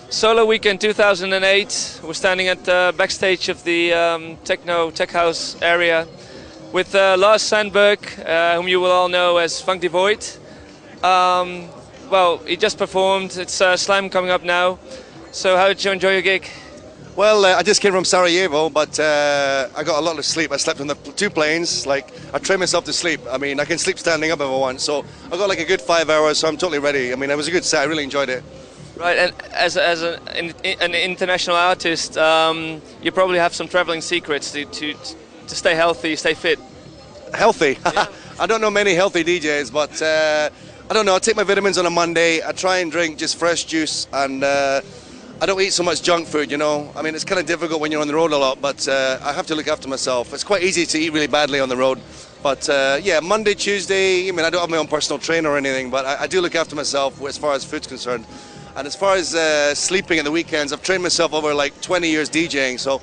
Solo Weekend 2008. We're standing at the backstage of the tech house area with Lars Sandberg, whom you will all know as Funk Devoid. Well, he just performed. It's Slam coming up now. So how did you enjoy your gig? Well, I just came from Sarajevo, but I got a lot of sleep. I slept on the two planes. Like, I trained myself to sleep. I mean, I can sleep standing up if I want. So I got like a good 5 hours, so I'm totally ready. I mean, it was a good set. I really enjoyed it. Right, and as an international artist, you probably have some traveling secrets to stay healthy, stay fit. Healthy? Yeah. I don't know many healthy DJs, but I don't know. I take my vitamins on a Monday. I try and drink just fresh juice, and I don't eat so much junk food, you know. I mean, it's kind of difficult when you're on the road a lot, but I have to look after myself. It's quite easy to eat really badly on the road. But yeah, Monday, Tuesday, I mean, I don't have my own personal trainer or anything, but I do look after myself as far as food's concerned. And as far as sleeping at the weekends, I've trained myself over like 20 years DJing. So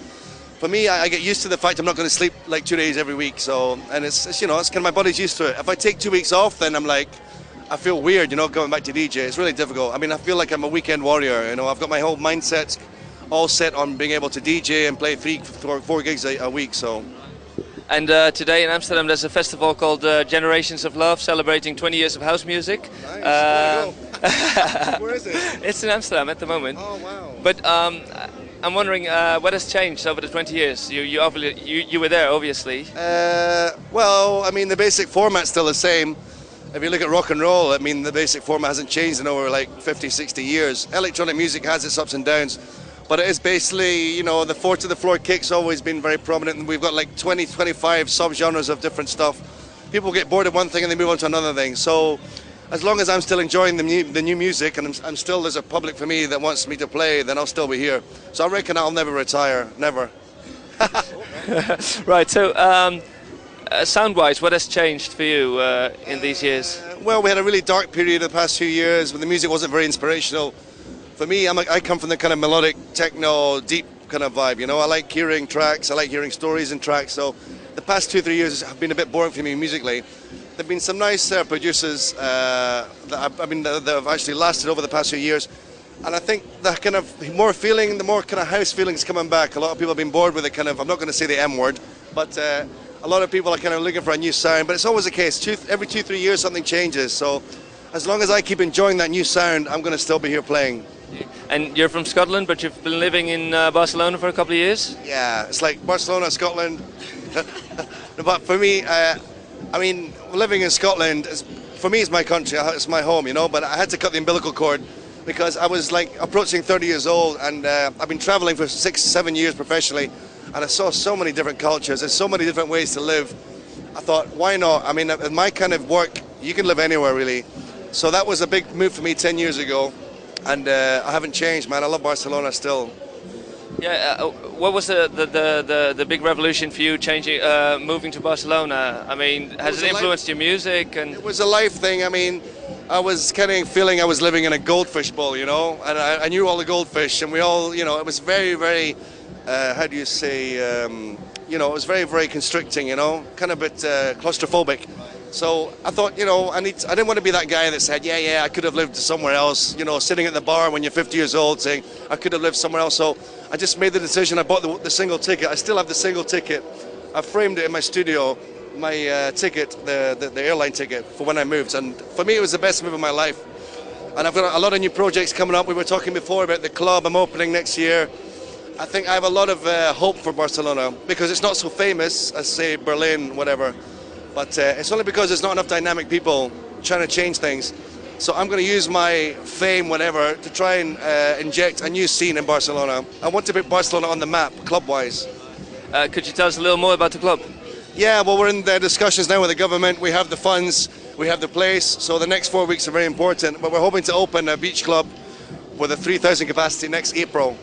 for me, I get used to the fact I'm not going to sleep like 2 days every week. So, and it's you know, it's kind of my body's used to it. If I take 2 weeks off, then I'm like, I feel weird, you know, going back to DJ. It's really difficult. I mean, I feel like I'm a weekend warrior, you know. I've got my whole mindset all set on being able to DJ and play 4 gigs a week, so. And today in Amsterdam there's a festival called Generations of Love, celebrating 20 years of house music. Nice. Where is it? It's in Amsterdam at the moment. Oh, wow. But I'm wondering what has changed over the 20 years? You were there, obviously. Well, I mean, the basic format's still the same. If you look at rock and roll, I mean, the basic format hasn't changed in over like 50, 60 years. Electronic music has its ups and downs, but it is basically, you know, the 4-to-the-floor kick's always been very prominent, and we've got like 20, 25 sub-genres of different stuff. People get bored of one thing and they move on to another thing. So as long as I'm still enjoying the new music, and I'm still, there's a public for me that wants me to play, then I'll still be here. So I reckon I'll never retire, never. Right, so sound-wise, what has changed for you in these years? Well, we had a really dark period the past few years when the music wasn't very inspirational. For me, I come from the kind of melodic, techno, deep kind of vibe, you know. I like hearing tracks, I like hearing stories in tracks, so the past 2-3 years have been a bit boring for me musically. There have been some nice producers that have actually lasted over the past few years, and I think the kind of more feeling, the more kind of house feeling is coming back. A lot of people have been bored with it kind of, I'm not going to say the M word, but a lot of people are kind of looking for a new sound, but it's always the case. Every 2-3 years something changes, so as long as I keep enjoying that new sound, I'm going to still be here playing. And you're from Scotland, but you've been living in Barcelona for a couple of years? Yeah, it's like Barcelona, Scotland. But for me, I mean, living in Scotland, for me it's my country, it's my home, you know, but I had to cut the umbilical cord because I was like approaching 30 years old, and I've been traveling for 6-7 years professionally, and I saw so many different cultures, there's so many different ways to live. I thought, why not? I mean, in my kind of work, you can live anywhere really. So that was a big move for me 10 years ago, and I haven't changed, man. I love Barcelona still. Yeah, what was the big revolution for you changing, moving to Barcelona? I mean, has it influenced your music? And it was a life thing. I mean, I was kind of feeling I was living in a goldfish bowl, you know, and I knew all the goldfish, and we all, you know, it was very, very, how do you say, you know, it was very, very constricting, you know, kind of a bit claustrophobic. So I thought, you know, I didn't want to be that guy that said, yeah, I could have lived somewhere else, you know, sitting at the bar when you're 50 years old saying, I could have lived somewhere else. So I just made the decision. I bought the single ticket. I still have the single ticket. I framed it in my studio, my ticket, the airline ticket for when I moved. And for me, it was the best move of my life. And I've got a lot of new projects coming up. We were talking before about the club I'm opening next year. I think I have a lot of hope for Barcelona because it's not so famous as, say, Berlin, whatever. But it's only because there's not enough dynamic people trying to change things. So I'm going to use my fame, whatever, to try and inject a new scene in Barcelona. I want to put Barcelona on the map, club-wise. Could you tell us a little more about the club? Yeah, well, we're in the discussions now with the government. We have the funds, we have the place, so the next 4 weeks are very important. But we're hoping to open a beach club with a 3,000 capacity next April.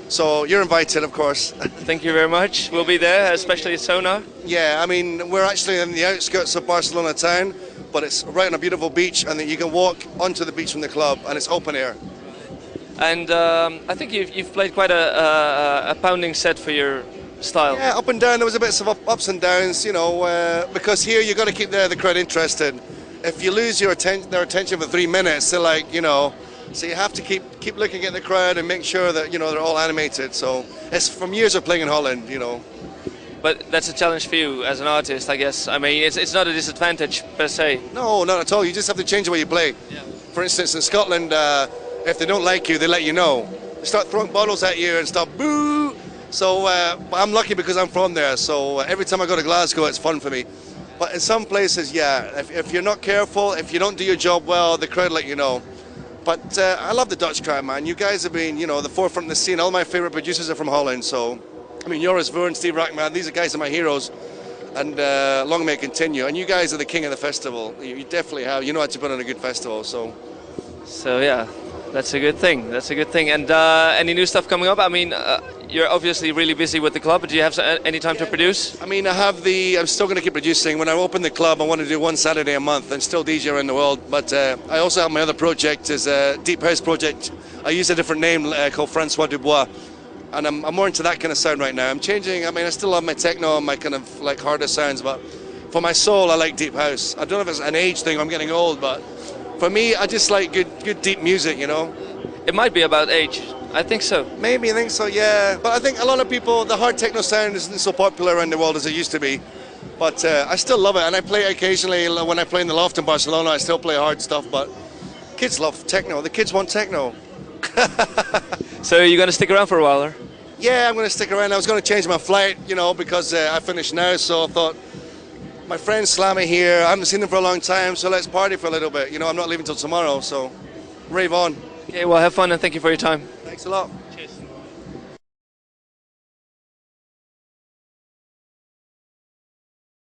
So you're invited, of course. Thank you very much. We'll be there, especially at Sonar. Yeah, I mean, we're actually in the outskirts of Barcelona town, but it's right on a beautiful beach, and you can walk onto the beach from the club, and it's open air. And I think you've played quite a pounding set for your style. Yeah, up and down. There was a bit of ups and downs, you know, because here you've got to keep the crowd interested. If you lose their attention for 3 minutes, they're like, you know, So you have to keep looking at the crowd and make sure that, you know, they're all animated. So it's from years of playing in Holland, you know. But that's a challenge for you as an artist, I guess. I mean, it's not a disadvantage per se. No, not at all. You just have to change the way you play. Yeah. For instance, in Scotland, if they don't like you, they let you know. They start throwing bottles at you and stuff, boo! So I'm lucky because I'm from there, so every time I go to Glasgow, it's fun for me. But in some places, yeah, if you're not careful, if you don't do your job well, the crowd let you know. But I love the Dutch crowd, man. You guys have been, you know, the forefront of the scene. All my favourite producers are from Holland, so... I mean, Joris Voor, Steve Rackman, these are guys are my heroes, and long may it continue. And you guys are the king of the festival. You definitely have. You know how to put on a good festival, so... So yeah, that's a good thing. That's a good thing. And any new stuff coming up? I mean, you're obviously really busy with the club, but do you have any time to produce? I mean, I'm still going to keep producing. When I open the club, I want to do one Saturday a month and still DJ around the world. But I also have my other project, is a deep house project. I use a different name called Francois Dubois. And I'm more into that kind of sound right now. I'm changing. I mean, I still love my techno and my kind of like harder sounds, but for my soul, I like deep house. I don't know if it's an age thing, I'm getting old, but for me, I just like good deep music, you know? It might be about age. I think so. Maybe, I think so, yeah. But I think a lot of people, the hard techno sound isn't so popular around the world as it used to be. But I still love it, and I play occasionally. When I play in the loft in Barcelona, I still play hard stuff, but kids love techno. The kids want techno. So you're going to stick around for a while, or? Yeah, I'm going to stick around. I was going to change my flight, you know, because I finished now, so I thought, my friends Slammy here, I haven't seen them for a long time, so let's party for a little bit. You know, I'm not leaving till tomorrow, so rave on. Okay, well, have fun and thank you for your time. Thanks a lot.